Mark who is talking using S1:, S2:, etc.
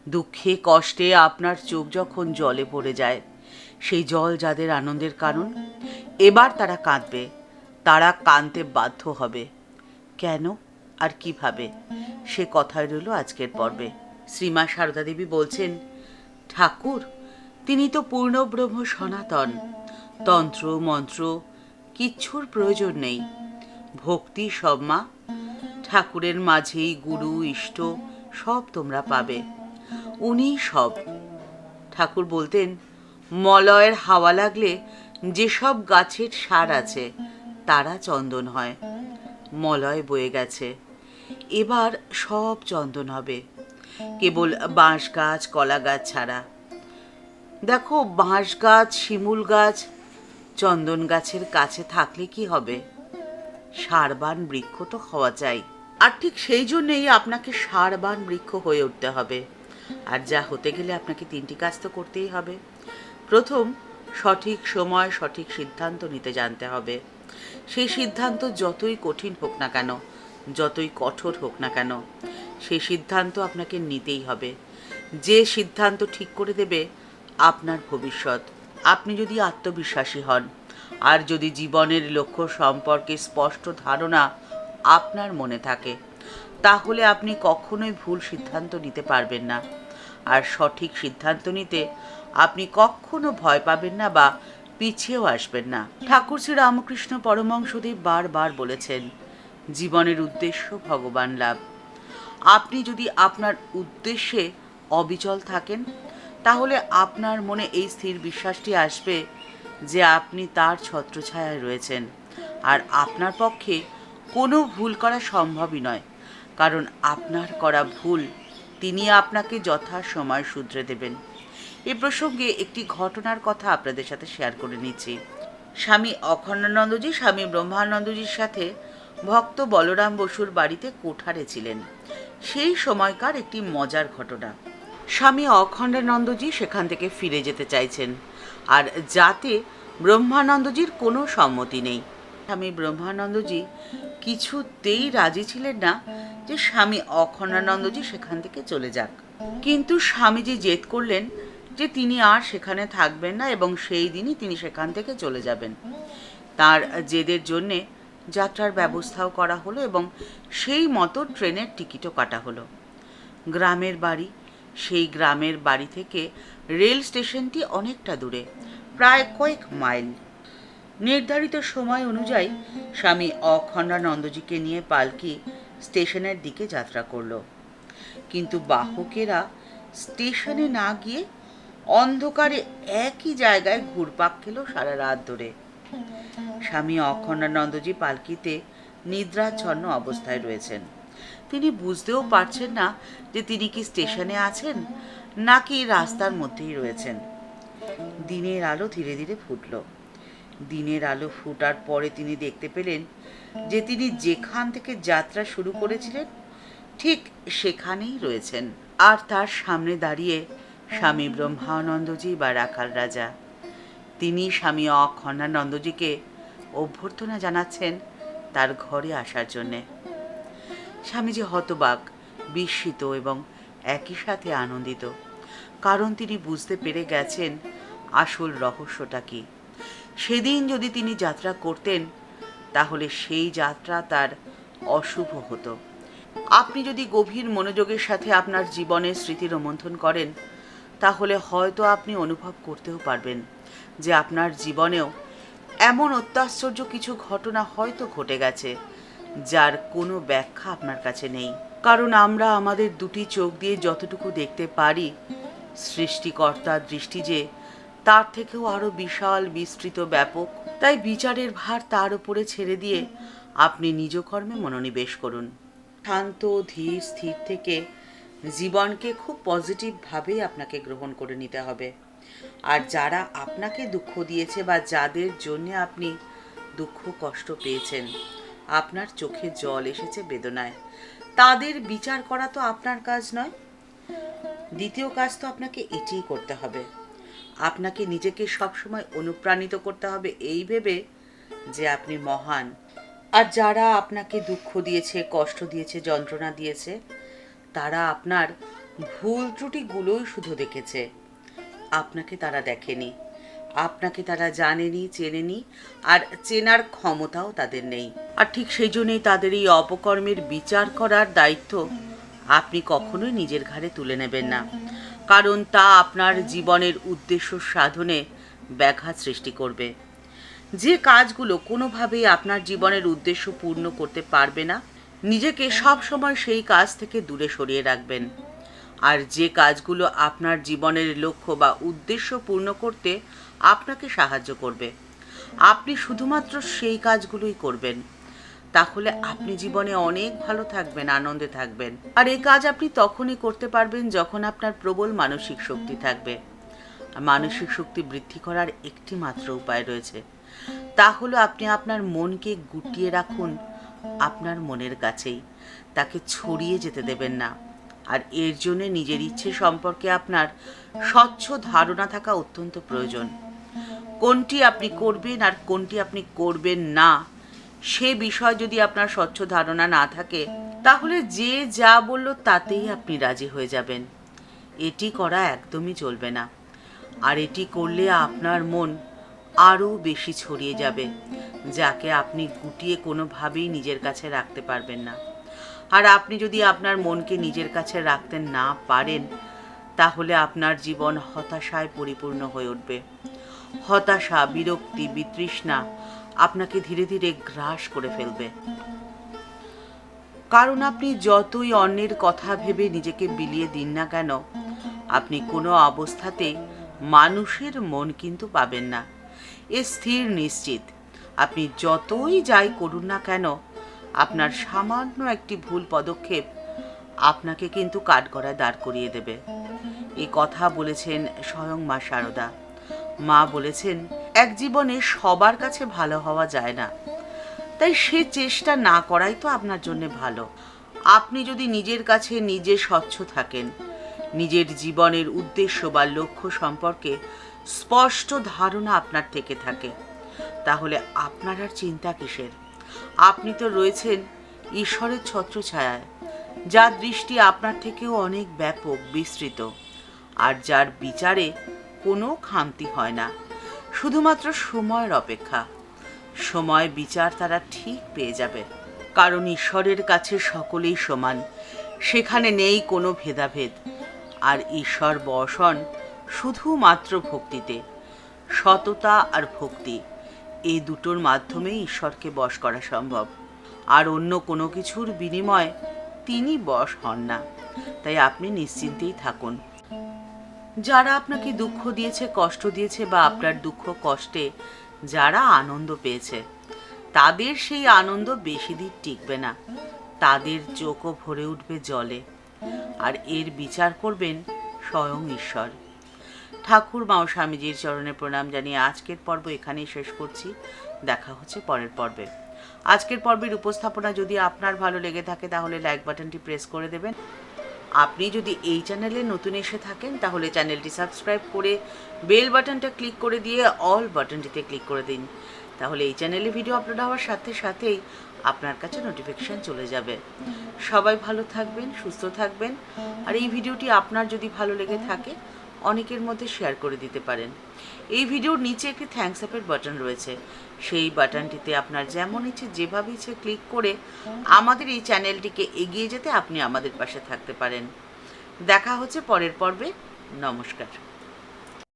S1: দুঃখে কষ্টে আপনার চোখ যখন জলে পড়ে যায়, সেই জল যাদের আনন্দের কারণ, এবার তারা কাঁদবে, তারা কাঁদতে বাধ্য হবে। কেন আর কিভাবে, সে কথাই রইল আজকের পর্বে। শ্রীমা সারদা দেবী বলছেন, ঠাকুর তিনি তো পূর্ণব্রহ্ম সনাতন, তন্ত্র মন্ত্র কিচ্ছুর প্রয়োজন নেই, ভক্তি সব মা, ঠাকুরের মাঝেই গুরু ইষ্ট সব তোমরা পাবে, উনি সব। ঠাকুর বলতেন, মলয়ের হাওয়া লাগলে যেসব গাছের সার আছে তারা চন্দন হয়। মলয় বয়ে গেছে, এবার সব চন্দন হবে, কেবল বাঁশ গাছ কলা গাছ ছাড়া। দেখো, বাঁশ গাছ শিমুল গাছ চন্দন গাছের কাছে থাকলে কি হবে? সারবান বৃক্ষ তো হওয়া চাই। আর ঠিক সেই জন্যেই আপনাকে সারবান বৃক্ষ হয়ে উঠতে হবে। আর যা হতে গেলে আপনাকে 3টি কাজ তো করতেই হবে। প্রথম, সঠিক সময় সঠিক সিদ্ধান্ত নিতে জানতে হবে। সেই সিদ্ধান্ত যতই কঠিন হোক না কেন, যতই কঠোর হোক না কেন, সেই সিদ্ধান্ত আপনাকে নিতেই হবে। যে সিদ্ধান্ত ঠিক করে দেবে আপনার ভবিষ্যৎ। আপনি যদি আত্মবিশ্বাসী হন, আর যদি জীবনের লক্ষ্য সম্পর্কে স্পষ্ট ধারণা আপনার মনে থাকে, তাহলে আপনি কখনোই ভুল সিদ্ধান্ত নিতে পারবেন না। আর সঠিক সিদ্ধান্ত নিতে আপনি কখনো ভয় পাবেন না বা পিছিয়েও আসবেন না। ঠাকুর শ্রী রামকৃষ্ণ পরমহংসদেব বারবার বলেছেন, জীবনের উদ্দেশ্য ভগবান লাভ। আপনি যদি আপনার উদ্দেশ্যে অবিচল থাকেন, তাহলে আপনার মনে এই স্থির বিশ্বাসটি আসবে যে আপনি তার ছত্রছায়ায় রয়েছেন, আর আপনার পক্ষে কোনো ভুল করা সম্ভবই নয়, কারণ আপনার করা ভুল তিনি আপনাকে যথাসময় শুধরে দেবেন। এ প্রসঙ্গে একটি ঘটনার কথা আপনাদের সাথে শেয়ার করে নিচ্ছি। স্বামী অখণ্ডানন্দজি স্বামী ব্রহ্মানন্দজির সাথে ভক্ত বলরাম বসুর বাড়িতে কোঠারে ছিলেন। সেই সময়কার একটি মজার ঘটনা। স্বামী অখণ্ডানন্দজি সেখান থেকে ফিরে যেতে চাইছেন, আর যাতে ব্রহ্মানন্দজির কোনো সম্মতি নেই। স্বামী ব্রহ্মানন্দজি কিছুতেই রাজি ছিলেন না যে স্বামী অখণ্ডানন্দজি সেখান থেকে চলে যাক। কিন্তু স্বামীজি জেদ করলেন যে তিনি আর সেখানে থাকবেন না এবং সেই দিনই তিনি সেখান থেকে চলে যাবেন। তার জেদের জন্যে যাত্রার ব্যবস্থাও করা হলো এবং সেই মতো ট্রেনের টিকিটও কাটা হলো। গ্রামের বাড়ি, সেই গ্রামের বাড়ি থেকে রেল স্টেশনটি অনেকটা দূরে, প্রায় কয়েক মাইল। নির্ধারিত সময় অনুযায়ী স্বামী অখণ্ডানন্দজিকে নিয়ে পালকি স্টেশনের দিকে যাত্রা করল। কিন্তু বাহকেরা স্টেশনে না গিয়ে অন্ধকারে একই জায়গায় ঘুরপাক খেল সারা রাত ধরে। স্বামী অখণ্ডানন্দজি পালকিতে নিদ্রাচ্ছন্ন অবস্থায় রয়েছেন। তিনি বুঝতেও পারছেন না যে তিনি কি স্টেশনে আছেন নাকি রাস্তার মধ্যেই রয়েছেন। দিনের আলো ধীরে ধীরে ফুটল। দিনের আলো ফুটার পরে তিনি দেখতে পেলেন যে তিনি যেখান থেকে যাত্রা শুরু করেছিলেন ঠিক সেখানেই রয়েছেন। আর তার সামনে দাঁড়িয়ে স্বামী ব্রহ্মানন্দজি বা রাখাল রাজা। তিনি স্বামী অখণ্ডানন্দজিকে অভ্যর্থনা জানাচ্ছেন তার ঘরে আসার জন্যে। স্বামীজি হতবাক, বিস্মিত এবং একই সাথে আনন্দিত, কারণ তিনি বুঝতে পেরে গেছেন আসল রহস্যটা কি। সেদিন যদি তিনি যাত্রা করতেন, তাহলে সেই যাত্রা তার অশুভ হতো। আপনি যদি গভীর মনোযোগের সাথে আপনার জীবনের স্মৃতি রোমন্থন করেন, তাহলে হয়তো আপনি অনুভব করতেও পারবেন যে আপনার জীবনেও এমন অত্যাশ্চর্য কিছু ঘটনা হয়তো ঘটে গেছে যার কোনো ব্যাখ্যা আপনার কাছে নেই। কারণ আমরা আমাদের দুটি চোখ দিয়ে যতটুকু দেখতে পারি, সৃষ্টিকর্তার দৃষ্টি যে তার থেকেও আরো বিশাল, বিস্তৃত, ব্যাপক। তাই বিচারের ভার তার উপরে ছেড়ে দিয়ে আপনি নিজ কর্মে মনোনিবেশ করুন। শান্ত ধীর স্থির থেকে জীবনকে খুব পজিটিভভাবেই আপনাকে গ্রহণ করে নিতে হবে। আর যারা আপনাকে দুঃখ দিয়েছে বা যাদের জন্য আপনি দুঃখ কষ্ট পেয়েছেন, আপনার চোখে জল এসেছে বেদনায়, তাদের বিচার করা তো আপনার কাজ নয়। দ্বিতীয় কাজ তো আপনাকে এটিই করতে হবে, আপনাকে নিজেকে সবসময় অনুপ্রাণিত করতে হবে এই ভেবে যে আপনি মহান। আর যারা আপনাকে দুঃখ দিয়েছে, কষ্ট দিয়েছে, যন্ত্রণা দিয়েছে, তারা আপনার ভুল ত্রুটিগুলোই শুধু দেখেছে, আপনাকে তারা দেখেনি। আপনাকে তারা জানেনি, চেনেনি, আর চেনার ক্ষমতাও তাদের নেই। আর ঠিক সেই জন্যই তাদের এই অপকর্মের বিচার করার দায়িত্ব আপনি কখনোই নিজের ঘাড়ে তুলে নেবেন না, কারণ তা আপনার জীবনের উদ্দেশ্য সাধনে ব্যাঘাত সৃষ্টি করবে। যে কাজগুলো কোনোভাবেই আপনার জীবনের উদ্দেশ্য পূর্ণ করতে পারবে না, নিজেকে সব সময় সেই কাজ থেকে দূরে সরিয়ে রাখবেন। আর যে কাজগুলো আপনার জীবনের লক্ষ্য বা উদ্দেশ্য পূর্ণ করতে আপনাকে সাহায্য করবে, আপনি শুধুমাত্র সেই কাজগুলোই করবেন। তাহলে আপনি জীবনে অনেক ভালো থাকবেন, আনন্দে থাকবেন। আর এই কাজ আপনি তখনই করতে পারবেন যখন আপনার প্রবল মানসিক শক্তি থাকবে। আর মানসিক শক্তি বৃদ্ধি করার একটি মাত্র উপায় রয়েছে, তা হলো আপনি আপনার মনকে গুটিয়ে রাখুন আপনার মনের কাছেই, তাকে ছড়িয়ে যেতে দেবেন না। আর এর জন্য নিজের ইচ্ছে সম্পর্কে আপনার স্বচ্ছ ধারণা থাকা অত্যন্ত প্রয়োজন। কোনটি আপনি করবেন আর কোনটি আপনি করবেন না, সে বিষয় যদি আপনার স্বচ্ছ ধারণা না থাকে, তাহলে যে যা বলল তাতেই আপনি রাজি হয়ে যাবেন। এটি করা একদমই চলবে না। আর এটি করলে আপনার মন আরও বেশি ছড়িয়ে যাবে, যাকে আপনি গুটিয়ে কোনোভাবেই নিজের কাছে রাখতে পারবেন না। আর আপনি যদি আপনার মনকে নিজের কাছে রাখতে না পারেন, তাহলে আপনার জীবন হতাশায় পরিপূর্ণ হয়ে উঠবে। হতাশা, বিরক্তি, বিতৃষ্ণা আপনাকে ধীরে ধীরে গ্রাস করে ফেলবে। কারণ আপনি যতই অন্যের কথা ভেবে নিজেকে বিলিয়ে দিন না কেন, আপনি কোনো অবস্থাতেই মানুষের মন কিন্তু পাবেন না। এ স্থির নিশ্চিত। আপনি যতই যাই করুন না কেন, আপনার সামান্য একটি ভুল পদক্ষেপ আপনাকে কিন্তু কাঠগড়ায় দাঁড় করিয়ে দেবে। এই কথা বলেছেন স্বয়ং মা শারদা। মা বলেছেন, এক জীবনে সবার কাছে ভালো হওয়া যায় না, তাই সে চেষ্টা না করাই তো আপনার জন্য ভালো। আপনি যদি নিজের কাছে নিজে স্বচ্ছ থাকেন, নিজের জীবনের উদ্দেশ্য বা লক্ষ্য সম্পর্কে স্পষ্ট ধারণা আপনার থেকে থাকে, তাহলে আপনার আর চিন্তা কিসের? আপনি তো রয়েছেন ঈশ্বরের ছত্রছায়ায়, যার দৃষ্টি আপনার থেকেও অনেক ব্যাপক, বিস্তৃত, আর যার বিচারে কোনো খামতি হয় না। শুধুমাত্র সময়ের অপেক্ষা। সময় বিচার তারা ঠিক পেয়ে যাবে। কারণ ঈশ্বরের কাছে সকলেই সমান, সেখানে নেই কোনো ভেদাভেদ। আর ঈশ্বর বসন শুধুমাত্র ভক্তিতে। সততা আর ভক্তি, এই দুটোর মাধ্যমেই ঈশ্বরকে বশ করা সম্ভব। আর অন্য কোনো কিছুর বিনিময়ে তিনি বশ হন না। তাই আপনি নিশ্চিন্তেই থাকুন। যারা আপনাকে দুঃখ দিয়েছে, কষ্ট দিয়েছে, বা আপনার দুঃখ কষ্টে যারা আনন্দ পেয়েছে, তাদের সেই আনন্দ বেশি দিন টিকবে না। তাদের চোখও ভরে উঠবে জলে। আর এর বিচার করবেন স্বয়ং ঈশ্বর। ঠাকুর মা ও স্বামীজির চরণে প্রণাম জানিয়ে আজকের পর্ব এখানেই শেষ করছি। দেখা হচ্ছে পরের পর্বে। আজকের পর্বের উপস্থাপনা যদি আপনার ভালো লেগে থাকে, তাহলে লাইক বাটনটি প্রেস করে দেবেন। আপনি যদি এই চ্যানেলে নতুন এসে থাকেন, তাহলে চ্যানেলটি সাবস্ক্রাইব করে বেল বাটনটা ক্লিক করে দিয়ে অল বাটনটিতে ক্লিক করে দিন। তাহলে এই চ্যানেলে ভিডিও আপলোড হওয়ার সাথে সাথেই আপনার কাছে নোটিফিকেশান চলে যাবে। সবাই ভালো থাকবেন, সুস্থ থাকবেন। আর এই ভিডিওটি আপনার যদি ভালো লেগে থাকে, অনেকের মধ্যে শেয়ার করে দিতে পারেন। এই ভিডিওর নিচে একটি থ্যাঙ্কস আপের বাটন রয়েছে, সেই বাটনটিতে আপনার যেমন ইচ্ছে, যেভাবে ইচ্ছে ক্লিক করে আমাদের এই চ্যানেলটিকে এগিয়ে যেতে আপনি আমাদের পাশে থাকতে পারেন। দেখা হচ্ছে পরের পর্বে। নমস্কার।